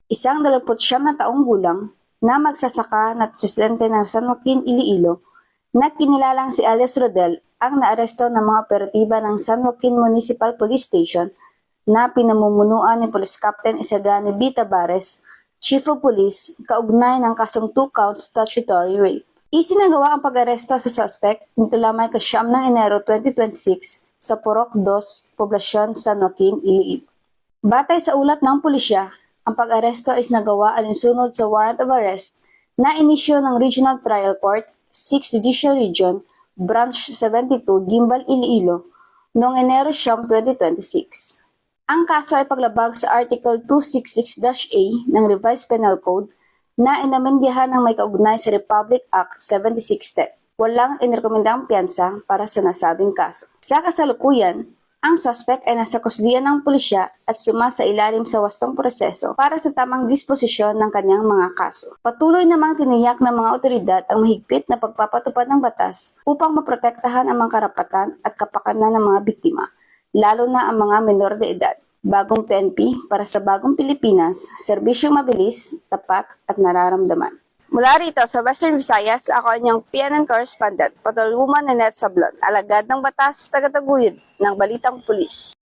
isang 29 na taong gulang na magsasaka na residente ng San Joaquin, Iloilo, na kinilalang si alias Rodel ang naaresto ng mga operatiba ng San Joaquin Municipal Police Station na pinamumunuan ni Police Captain Isagani B. Tabares, Chief of Police, kaugnay ng kasong 2-count statutory rape. Isinagawa ang pag-aresto sa suspect nito lamang kasyam ng Enero 2026 sa Purok 2, Poblasyon San Joaquin, Iloilo. Batay sa ulat ng pulisya, ang pag-aresto is nagawa alinsunod sa warrant of arrest na inisyo ng Regional Trial Court, 6th Judicial Region, Branch 72, Gimbal, Iloilo, noong Enero 2026. Ang kaso ay paglabag sa Article 266-A ng Revised Penal Code na inamendyahan ng may kaugnay sa Republic Act 7610. Walang inirekomendang piyansa para sa nasabing kaso. Sa kasalukuyan, ang suspect ay nasa kusdiyan ng pulisya at sumasailalim sa wastong proseso para sa tamang disposisyon ng kanyang mga kaso. Patuloy namang tiniyak ng mga otoridad ang mahigpit na pagpapatupad ng batas upang maprotektahan ang mga karapatan at kapakanan ng mga biktima, lalo na ang mga menor de edad. Bagong PNP para sa bagong Pilipinas, serbisyong mabilis, tapat at nararamdaman. Mula rito sa Western Visayas, ako inyong PNN correspondent, Patulwoman Nanette Sablon, alagad ng batas, tagataguyod ng Balitang Pulis.